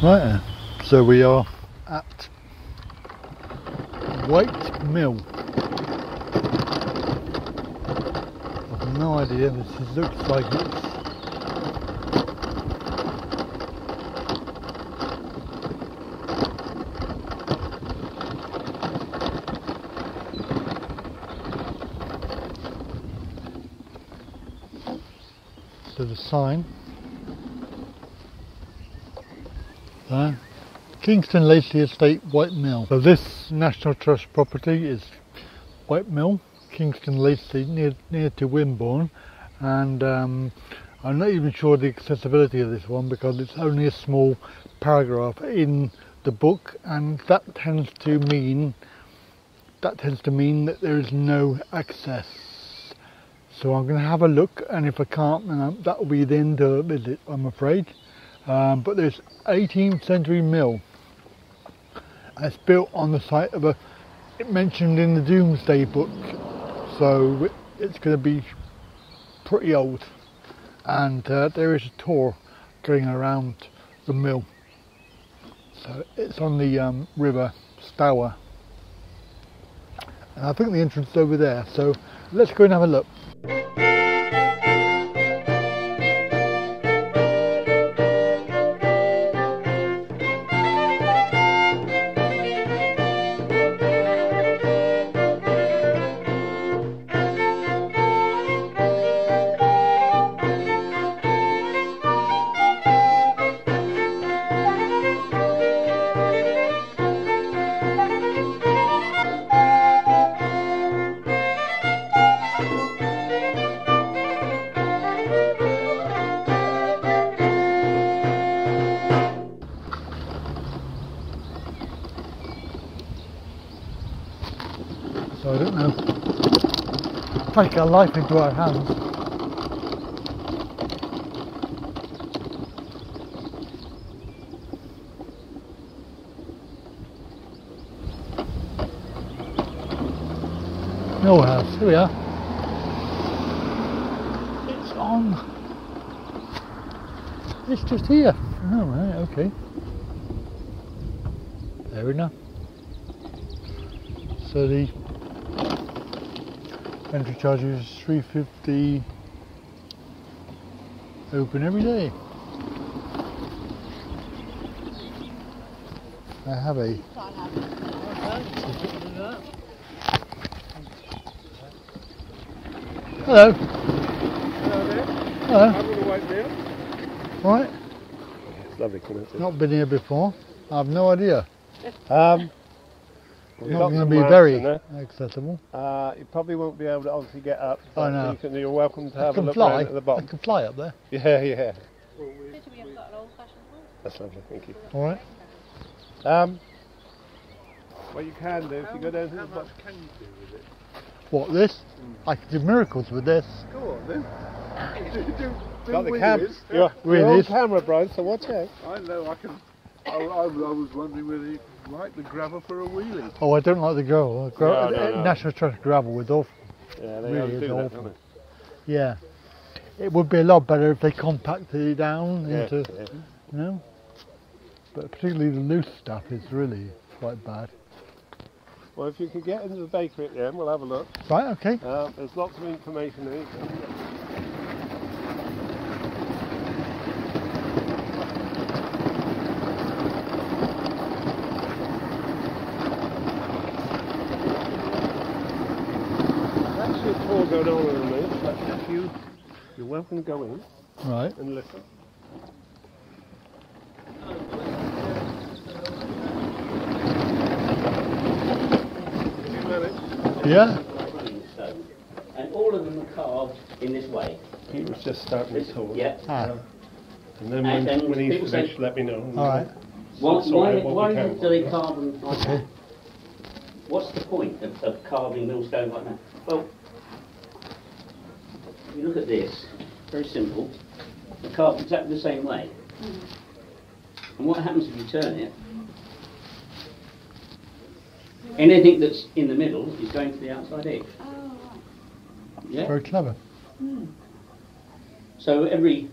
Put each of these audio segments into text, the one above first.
Right, so we are at Wright Mill. I've no idea, looks like it's so the sign there, Kingston Lacy Estate, Wright Mill. So this National Trust property is Wright Mill, Kingston Lacy, near to Wimborne, and I'm not even sure the accessibility of this one because it's only a small paragraph in the book, and that tends to mean that there is no access. So I'm going to have a look, and if I can't, then that will be the end of the visit, I'm afraid. But there's 18th century mill. It's built on the site of it mentioned in the Domesday Book, so it's going to be pretty old. And there is a tour going around the mill. So it's on the River Stour, and I think the entrance is over there. So let's go and have a look. So I don't know, take our life into our hands. Mill house, here we are. It's on. It's just here. Oh right, okay. Fair enough. So the entry charge is £3.50, open every day. I have a hello. Hello there. Hello. I'm going to wait there. Right. It's lovely, isn't it? Not been here before. I have no idea. Not going to be ramps very in there. accessible. You probably won't be able to obviously get up. I know. You're welcome to have a look fly. round at the bottom. I can fly up there. Yeah, yeah. We have got an old-fashioned one. That's lovely, thank you. All right. What you can do, if you go down to the bottom. Can you do with it? What, this? I can do miracles with this. Go on then. do Got the wheelies. you're Wheelies. on camera, Brian, so watch out. I know, I can. I was wondering whether you like the gravel for a wheelie. Oh, I don't like the gravel. No. National Trust gravel was awful. Yeah, they Really do is that, awful. don't Yeah. It would be a lot better if they compacted it down they? into, Yeah. you know. But particularly the loose stuff is really quite bad. Well, if you could get into the bakery at the end, we'll have a look. Right, okay. There's lots of information in it. Actually, a tour going on in a minute, but if you're welcome to go in Right. and listen. Yeah. And all of them are carved in this way. He was just starting his tour. Yeah. Ah. And then And when he's people say- finished, let me know. All right. Why do they carve them like that? What's the point of carving millstone like that? Well, if you look at this, very simple. They're carved exactly the same way. And what happens if you turn it? Anything that's in the middle is going to the outside edge. Yeah. Very clever. So every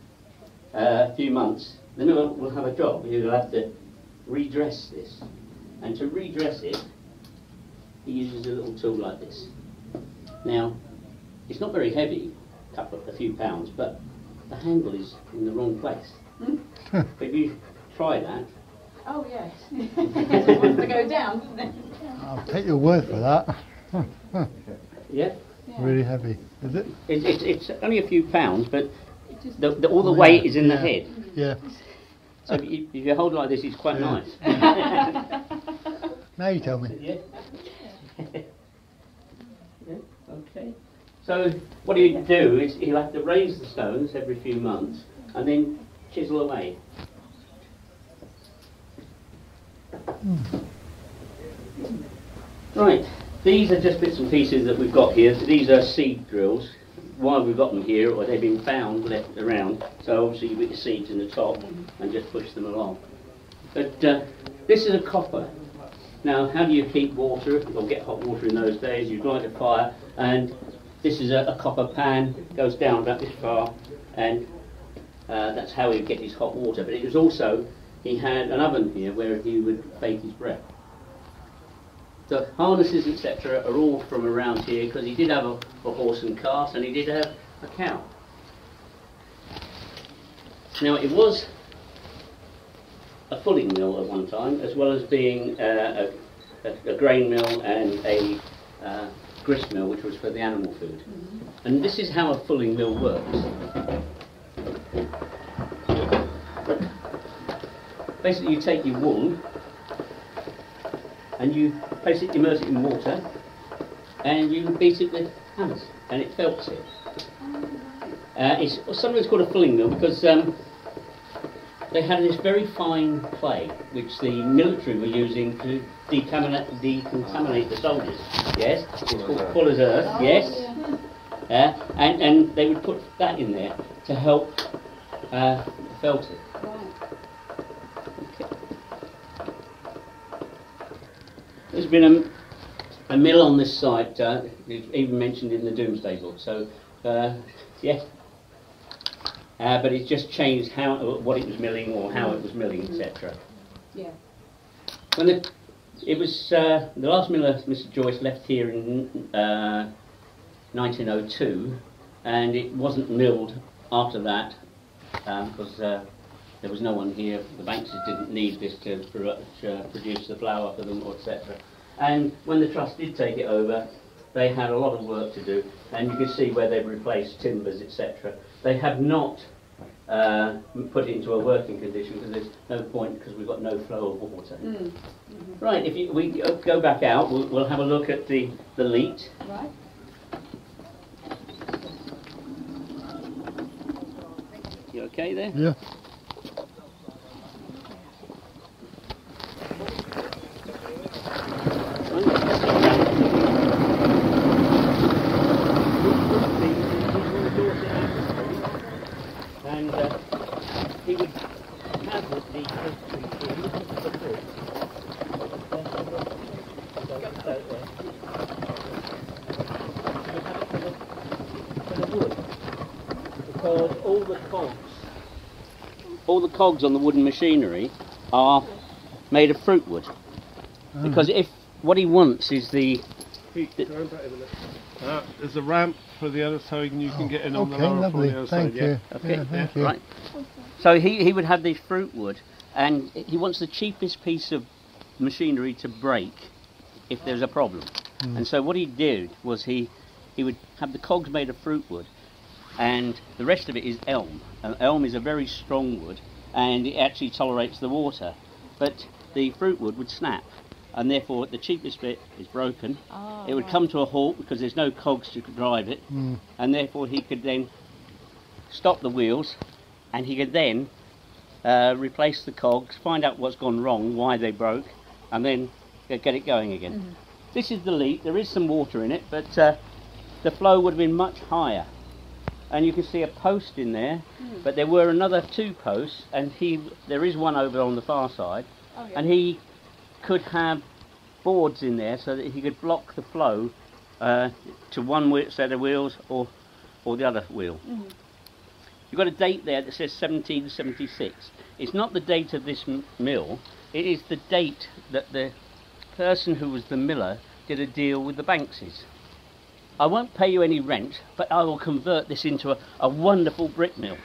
few months the miller will have a job. He'll have to redress this. And to redress it, he uses a little tool like this. Now, it's not very heavy, a few pounds, but the handle is in the wrong place. If you try that. Oh yes. It wants to go down, doesn't it? I'll take your word for that. Yeah. Really heavy, is it? It's only a few pounds, but all the weight is in the head. Yeah. So if you hold it like this, it's quite nice. Now you tell me. Yeah. Yeah. Okay. So what he'll do is he'll have to raise the stones every few months and then chisel away. Right, these are just bits and pieces that we've got here. These are seed drills. Why we've got them here, or they've been found left around. So obviously you put your seeds in the top and just push them along. But this is a copper. Now, how do you keep water or get hot water in those days? You light a fire, and this is a copper pan, goes down about this far, and that's how he'd get his hot water. But it was also, he had an oven here where he would bake his bread. The harnesses, etc., are all from around here, because he did have a horse and cart, and he did have a cow. Now, it was a fulling mill at one time, as well as being a grain mill and a grist mill, which was for the animal food. And this is how a fulling mill works. Basically, you take your wool and you immerse it in water, and you beat it with hammers, and it felts it. It's sometimes called a fulling mill because they had this very fine clay which the military were using to decontaminate the soldiers. Yes, it's called fuller's earth. Yes, and they would put that in there to help felt it. There's been a mill on this site, it's even mentioned in the Domesday Book. So, yes, but it's just changed what it was milling or how it was milling, etc. Yeah. When it was the last miller, Mr. Joyce, left here in 1902, and it wasn't milled after that because there was no one here. The Bankses didn't need this to produce the flour for them, etc. And when the trust did take it over, they had a lot of work to do, and you can see where they've replaced timbers, etc. They have not put it into a working condition because there's no point, because we've got no flow of water. Right, if we go back out, we'll have a look at the leat. Right. You okay there? Yeah. And he would have the wood, because all the cogs on the wooden machinery are made of fruit wood. Because if what he wants is Pete, go back a minute. There's a ramp for the other side, and you can get in on the lower lovely. from the other Thank side. you. Yeah. Okay, Yeah, thank you. right. So he would have this fruit wood, and he wants the cheapest piece of machinery to break if there's a problem. And so what he did was he would have the cogs made of fruit wood, and the rest of it is elm. And elm is a very strong wood, and it actually tolerates the water. But the fruit wood would snap, and therefore the cheapest bit is broken. It would come to a halt because there's no cogs to drive it, and therefore he could then stop the wheels, and he could then replace the cogs, find out what's gone wrong, why they broke, and then get it going again. This is the leak. There is some water in it, but the flow would have been much higher. And you can see a post in there, but there were another 2 posts, and there is one over on the far side, and he could have boards in there so that he could block the flow to one set of wheels or the other wheel. You've got a date there that says 1776. it's not the date of this mill, it is the date that the person who was the miller did a deal with the Bankses. I won't pay you any rent, but I will convert this into a wonderful brick mill.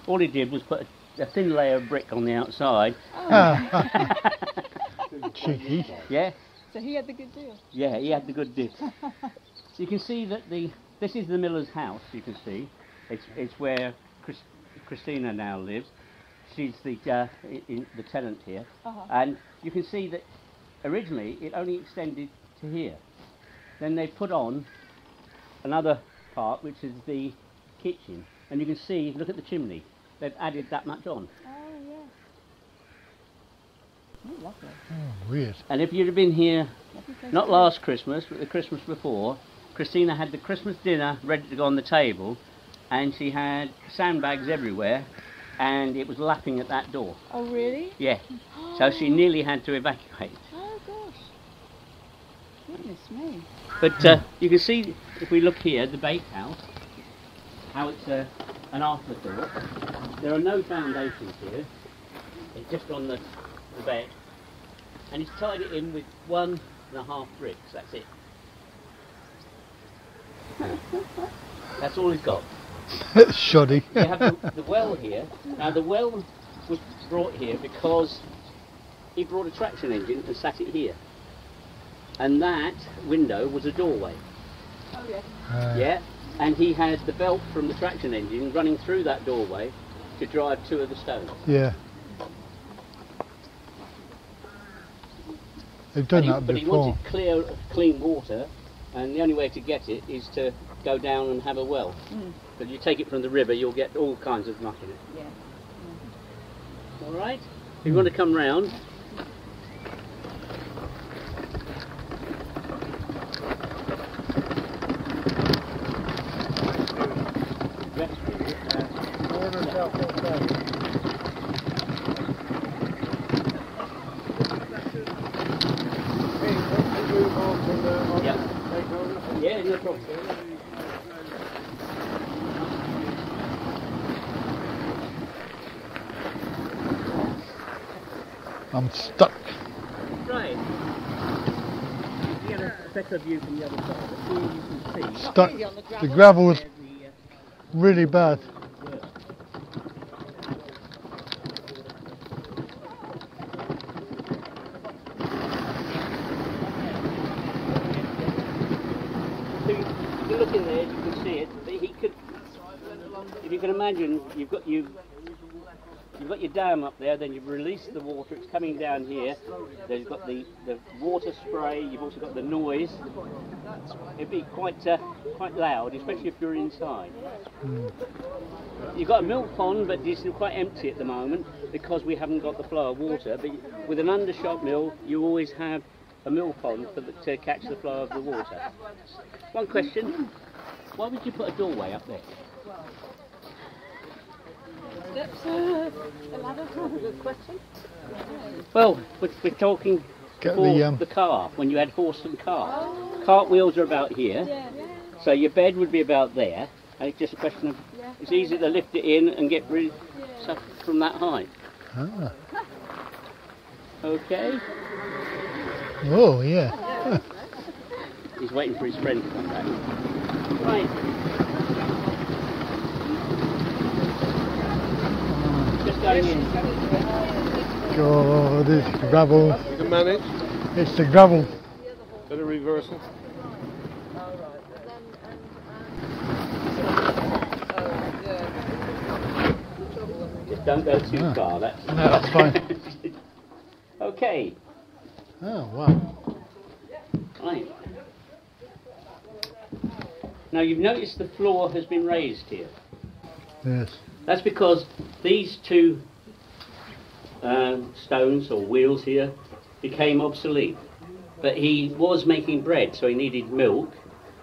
All he did was put a thin layer of brick on the outside. Cheeky. Yeah. So he had the good deal. Yeah, he had the good deal. So you can see that this is the miller's house. You can see it's where Christina now lives. She's the tenant here, and you can see that originally it only extended to here. Then they put on another part, which is the kitchen, and you can see. Look at the chimney. They've added that much on. Oh yes. Oh, lovely. Oh, weird. And if you'd have been here, Lovely place not to last Christmas, but the Christmas before, Christina had the Christmas dinner ready to go on the table, and she had sandbags everywhere, and it was lapping at that door. Oh really? Yeah. So she nearly had to evacuate. Oh gosh. Goodness me. But you can see, if we look here, the bakehouse, how it's an afterthought. There are no foundations here. It's just on the bed. And he's tied it in with 1.5 bricks, that's it. That's all he's got. Shoddy. You have the well here. Now the well was brought here because he brought a traction engine and sat it here. And that window was a doorway. Oh yes. Yeah, and he had the belt from the traction engine running through that doorway to drive 2 of the stones. Yeah. They've done that But he before. wanted clean water, and the only way to get it is to go down and have a well. But you take it from the river, you'll get all kinds of muck in it. Yeah. All right? If you want to come round. Yeah, no problem. I'm stuck. Right. You get a better view from the other side. Here you can see. Stuck. The gravel was really bad. If you look in there, you can see it. He could, if you can imagine, you've got your dam up there. Then you've released the water. It's coming down here. Then you've got the water spray. You've also got the noise. It'd be quite loud, especially if you're inside. You've got a milk pond, but it's quite empty at the moment because we haven't got the flow of water. But with an undershot mill, you always have a mill pond to catch the flow of the water. One question: why would you put a doorway up there? Steps, the ladder. Good question. Well, we're talking Get for the car, when you had horse and cart. Cart wheels are about here, so your bed would be about there, and it's just a question of, it's easy to lift it in and get rid of stuff from that height. Ah. Okay? Oh, yeah. He's waiting for his friend to come back. Right. Just going in. God, it's gravel. You can manage. It's the gravel. Bit of reversal. Just don't go too far. That's fine. Okay. Oh, wow. Right. Now you've noticed the floor has been raised here. Yes. That's because these 2 stones or wheels here became obsolete. But he was making bread, so he needed milk,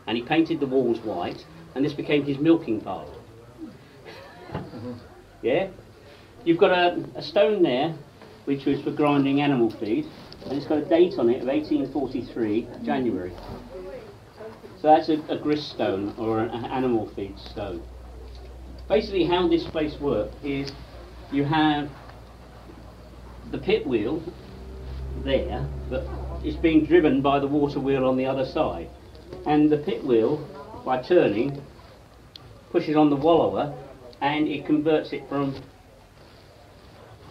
and he painted the walls white, and this became his milking part. Yeah? You've got a stone there, which was for grinding animal feed, and it's got a date on it of 1843, January. So that's a grist stone, or an animal feed stone. Basically how this place works is you have the pit wheel there, but it's being driven by the water wheel on the other side. And the pit wheel, by turning, pushes on the wallower and it converts it from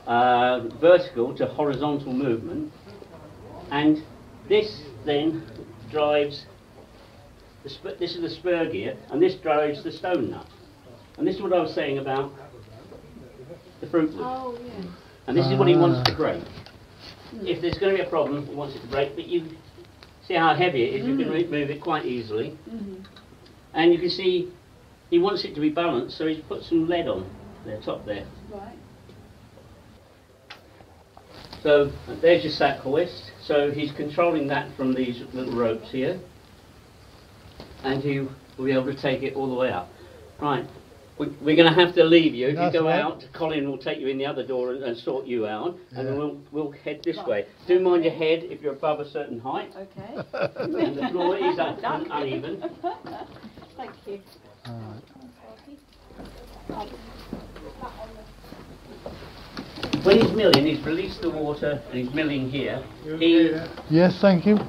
vertical to horizontal movement. And this then drives, this is the spur gear, and this drives the stone nut. And this is what I was saying about the fruit wood. Oh, yeah. And this is what he wants to break. If there's going to be a problem, he wants it to break, but you see how heavy it is, you can move it quite easily. And you can see he wants it to be balanced, so he's put some lead on the top there. Right. So there's your sack hoist. So he's controlling that from these little ropes here. And he will be able to take it all the way up. Right. We're going to have to leave you. If you go out, Colin will take you in the other door and sort you out, and then we'll head this way. Do mind your head if you're above a certain height. Okay. And the floor is uneven. Thank you. When he's milling, he's released the water and he's milling here. Yes, thank you.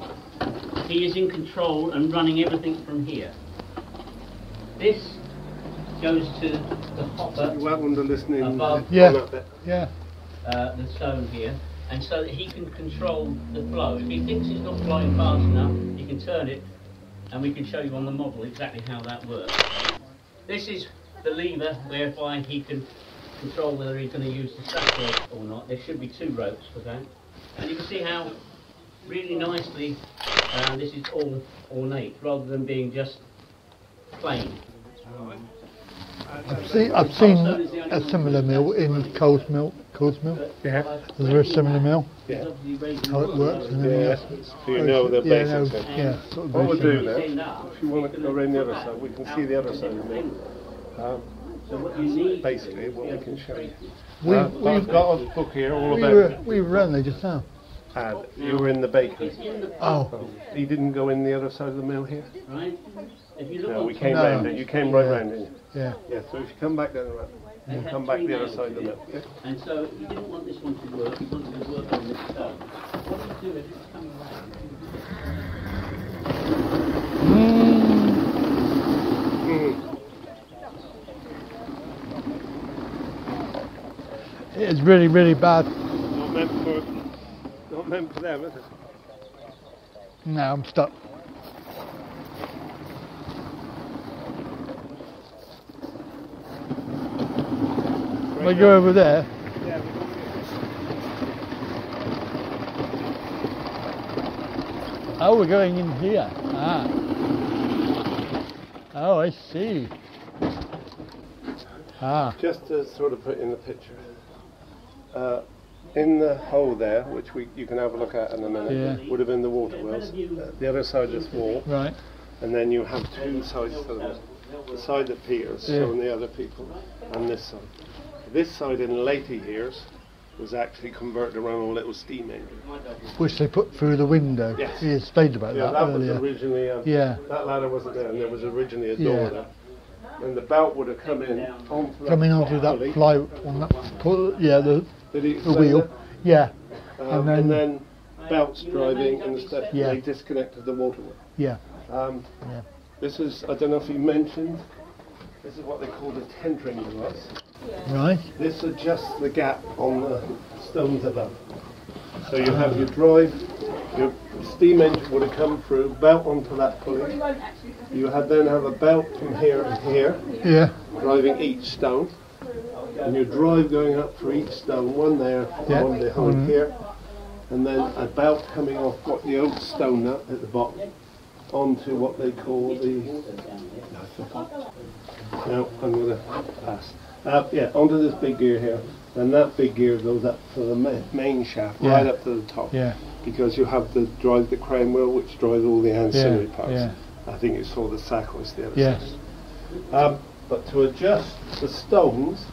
He is in control and running everything from here. This goes to the hopper. You're welcome to listen in. Above Yeah. the stone here, and so that he can control the flow. If he thinks it's not flowing fast enough, he can turn it, and we can show you on the model exactly how that works. This is the lever whereby he can control whether he's going to use the sack rope or not. There should be 2 ropes for that, and you can see how really nicely this is all ornate rather than being just plain. I've seen a similar mill in Coles Mill. Yeah. There's a very similar mill. Yeah. How it works and everything else. So you know the basics. Yeah, sort of What we'll basic. do then, if you want to go around the other side, we can see the other side of me. Basically, what we can show you. I've got a book here all about. We were around there just now. You were in the bakery. Oh. You didn't go in the other side of the mill here? Right? If you look No, on we came No. round it. You came right round it. Yeah. Yeah, so if you come back down the road, you come back the other side of the mill. Yeah. And so he didn't want this one to work, he wanted to work on this stone. What do you do if it's coming around? It's really, really bad. Not meant for them, is it? No, I'm stuck. If I go over there. Yeah. Oh, we're going in here. Ah. Oh, I see. Ah. Just to sort of put in the picture, in the hole there, which you can have a look at in a minute, Yeah. would have been the water wells. The other side of this wall, Right. and then you have 2 sides to the mill. The side that Peter's Yeah. showing the other people, and this side. This side in later years was actually converted around a little steam engine. Which they put through the window. Yes. He explained about Yeah, that that was earlier. originally Yeah. that ladder wasn't there, and there was originally a door Yeah. there. And the belt would have come in onto that Coming onto that pulley. fly on that the Did he the explain wheel. that? Yeah. And then belts driving and stuff. Yeah. They disconnected the water wheel. Yeah. Yeah. This is, I don't know if you mentioned, this is what they call the tentering device. Right. This adjusts the gap on the stones above. So you have your drive, your steam engine would have come through, belt onto that pulley. You then have a belt from here and here, Yeah. driving each stone. And your drive going up for each stone, one there, Yeah. one behind here. And then a belt coming off what the old stone nut at the bottom onto what they call the. No, I'm going to pass. Onto this big gear here. Then that big gear goes up to the main shaft, Yeah. right up to the top. Yeah. Because you have to drive the crown wheel, which drives all the ancillary parts. Yeah. I think it's called the sack hoist, the other Yes. side. But to adjust the stones,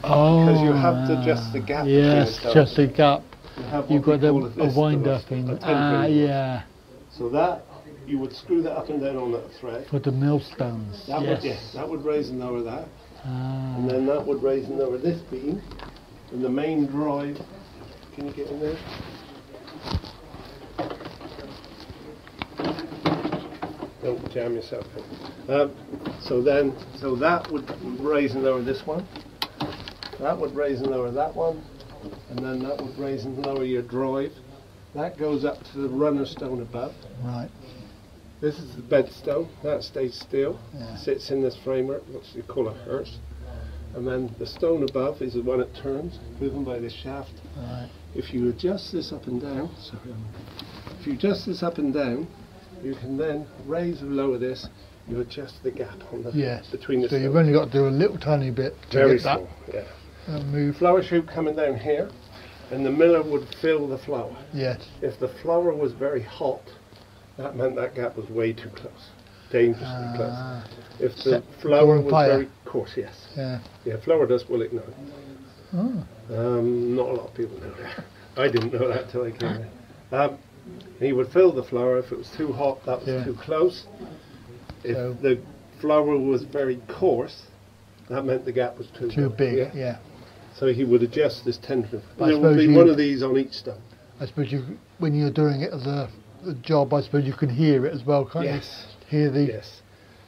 Oh. because you have to adjust the gap between the Yes, stones. just a gap. you have You've what got we call a this wind device, up in. a tentering device. Yeah. So that you would screw that up and down on that thread. For the millstones. That Yes. would that would raise and lower that, Ah. and then that would raise and lower this beam, and the main drive Can you get in there? Don't jam yourself in. So that would raise and lower this one. That would raise and lower that one. And then that would raise and lower your drive. That goes up to the runner stone above. Right. This is the bed stone. That stays still. Yeah. Sits in this framework, which you call a hearse. And then the stone above is the one that turns, driven by this shaft. Right. If you adjust this up and down, if you adjust this up and down, you can then raise or lower this. You adjust the gap on the between the So stones. you've only got to do a little tiny bit to Very get that small, yeah. move. Flour chute coming down here, and the miller would fill the flour. Yes. If the flour was very hot, that meant that gap was way too close, dangerously close. If the flour was very coarse, yes. Yeah, flour dust will ignite. Oh. Not a lot of people know that. I didn't know that till I came in. He would fill the flour. If it was too hot, that was too close. If the flour was very coarse, that meant the gap was too big. So he would adjust this tension. There would be one of these on each stone. I suppose when you're doing it as a job, I suppose you can hear it as well, can't you? Hear the... Yes,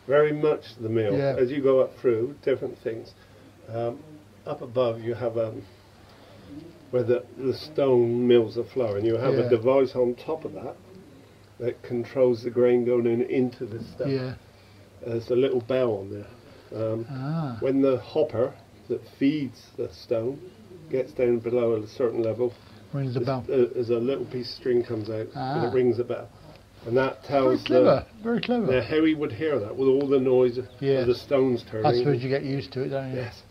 very much the mill. As you go up through different things, up above you have where the stone mills the flour, and you have a device on top of that controls the grain going into the stone. There's a little bell on there. When the hopper that feeds the stone gets down below a certain level, rings the bell. There's a little piece of string comes out and it rings a bell. And that tells very clever. How he would hear that with all the noise of the stones turning. I suppose you get used to it, don't you? Yes.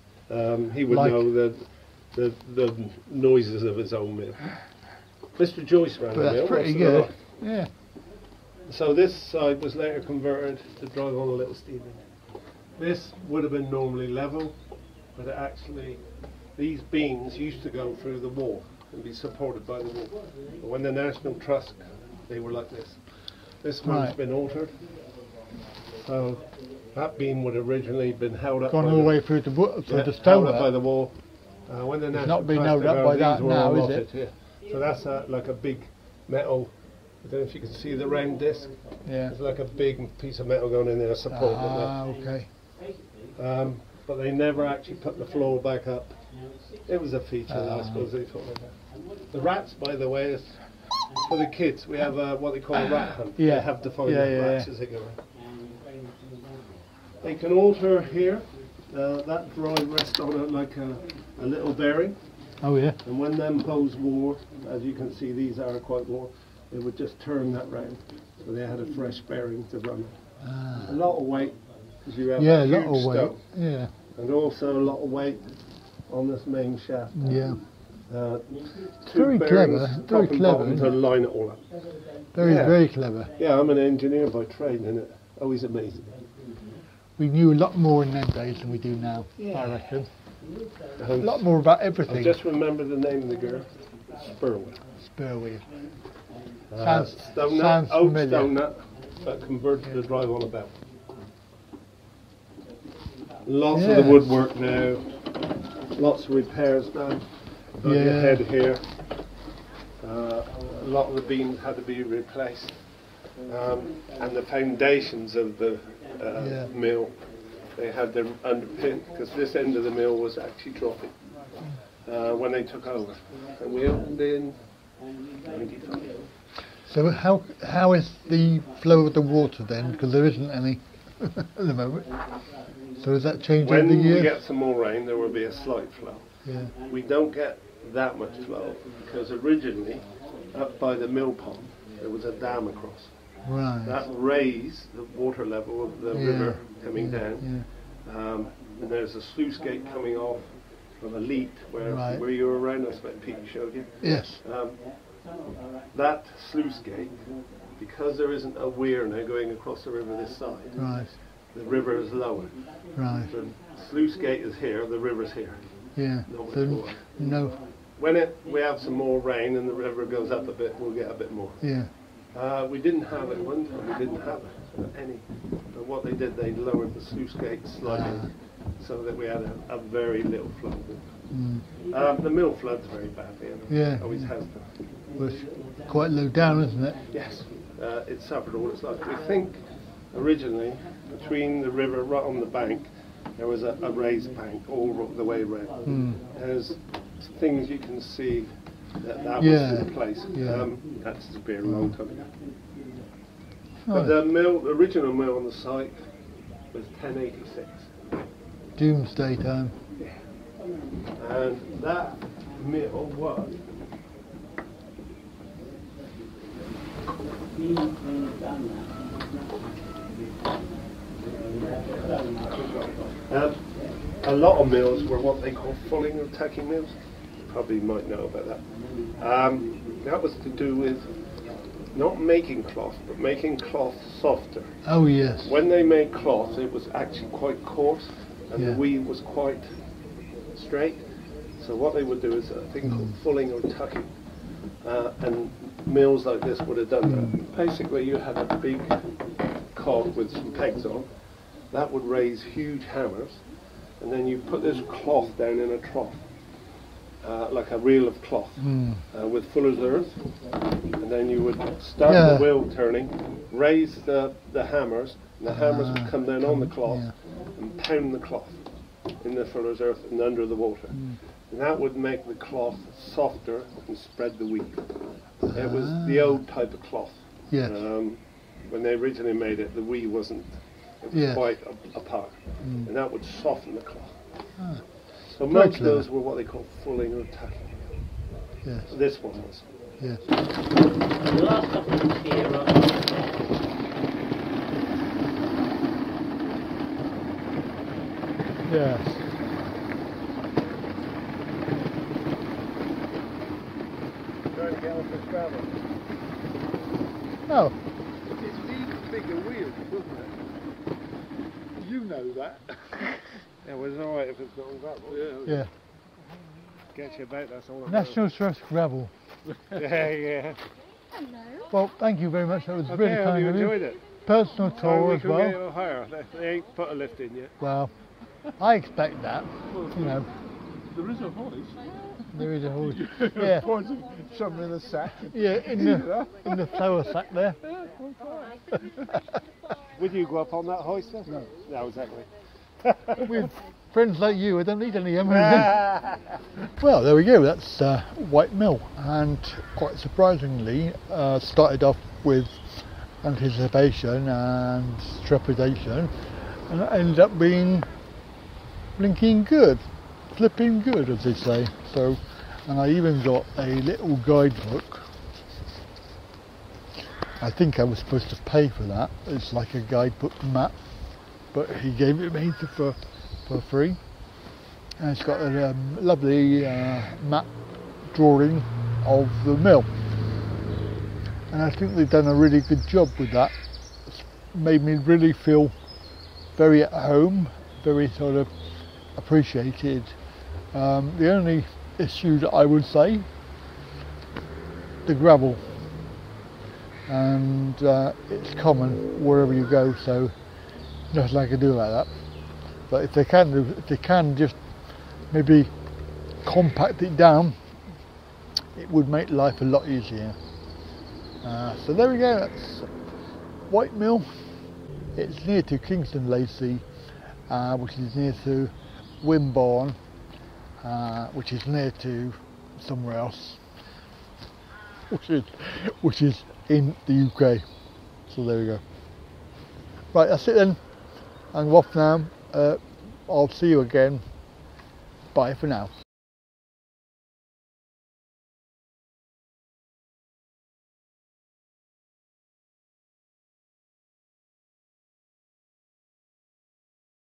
He would know the noises of his own mill. Mr. Joyce ran the mill. That's pretty good. Yeah. So this side was later converted to drive on a little steam engine. This would have been normally level, but actually these beams used to go through the wall and be supported by the wall. But when the National Trust, they were like this. This one's been altered. So that beam would have originally been held up. Gone all the way through the stone. Held up by the wall. When the it's not being held up by that now, is it? Yeah. So that's like a big metal. I don't know if you can see the round disc. Yeah. It's like a big piece of metal going in there supporting okay. But they never actually put the floor back up. It was a feature, I suppose they thought like that. The rats, by the way, is for the kids. We have what they call a rat hunt. They have to find the rats as they go around. They can alter here. That drive rests on like a little bearing. Oh yeah. And when them poles wore, as you can see, these are quite worn. They would just turn that round, so they had a fresh bearing to run it. A lot of weight, because you have a huge stone. Yeah. And also a lot of weight on this main shaft. Yeah. Very clever. Very clever. To line it all up. Very clever. Yeah, I'm an engineer by trade, and it always amazing. We knew a lot more in them days than we do now, I reckon. A lot more about everything. I just remember the name of the girl. Spurwheel. Spurwheel. Stone nut, oak stone nut, but converted to drive on a belt. Lots of the woodwork now, lots of repairs done. Got your head here. A lot of the beams had to be replaced, and the foundations of the mill, they had them underpinned because this end of the mill was actually dropping when they took over, and we opened in 95. So how is the flow of the water then? Because there isn't any at the moment. So has that changed over the years? When we get some more rain, there will be a slight flow. Yeah. We don't get that much flow because originally, up by the mill pond, there was a dam across. Right. That raised the water level of the river coming down. And there's a sluice gate coming off from a leat where you were around. I expect Pete showed you. Yes. That sluice gate, because there isn't a weir now going across the river this side, the river is lower. Right. The sluice gate is here, the river's here. Yeah. No. When we have some more rain and the river goes up a bit, we'll get a bit more. Yeah. We didn't have it one time, we didn't have any. But what they did, they lowered the sluice gate slightly so that we had a very little flow. The mill floods very badly, and Yeah. always has done. Well, it's quite low down, isn't it? Yes, it suffered all its life. We think originally between the river right on the bank there was a raised bank all the way around. There's things you can see that Yeah, was in place. yeah. That's disappeared a long time ago. Oh, But the original mill on the site was 1086. Doomsday time. And that mill was a lot of mills were what they call fulling or tacking mills. You probably might know about that. That was to do with not making cloth, but making cloth softer. Oh yes. When they made cloth, it was actually quite coarse, and Yeah. the weave was quite straight. So what they would do is a thing called fulling or tucking, and mills like this would have done that. Basically, you had a big cog with some pegs on. That would raise huge hammers, and then you put this cloth down in a trough, like a reel of cloth, with fuller's earth, and then you would start the wheel turning, raise the hammers, and the hammers would come down on the cloth and pound the cloth in the fuller's earth and under the water. And that would make the cloth softer and spread the weave. It was the old type of cloth. Yes. When they originally made it, the weave wasn't, it was quite apart, and that would soften the cloth. So most of those were what they call fulling or tucking. Yes. This one was. Yes. The last couple of here are Yes. Trying to get off this gravel. Oh. It needs bigger wheels, doesn't it? You know that. Yeah, well, it's alright if it's not on gravel. Yeah. Get you about, that's all. National Trust gravel. Yeah. Well, thank you very much. That was Okay, really have kind you of you. enjoyed it? Personal tour We as can get well. a little higher. They ain't put a lift in yet. Well, I expect that. You know, There is a hoist. there is a horse. Yeah. Pointing something in the sack. Yeah, in the flour sack there. Would you go up on that hoist then? No. No, exactly. With friends like you, I don't need any Emerson. Well, there we go. That's Wright Mill, and quite surprisingly, started off with anticipation and trepidation, and it ended up being blinking good, flipping good, as they say. So, and I even got a little guidebook. I think I was supposed to pay for that. It's like a guidebook map, but he gave it me for free. And it's got a lovely map drawing of the mill. And I think they've done a really good job with that. It's made me really feel very at home, very sort of appreciated. The only issue that I would say, the gravel. And it's common wherever you go, so nothing I can do about that. But if they can just maybe compact it down, it would make life a lot easier. So there we go. That's Wright Mill. It's near to Kingston Lacy, which is near to Wimborne, which is near to somewhere else, which is in the UK. So there we go. Right, that's it then. I'm off now. I'll see you again. Bye for now.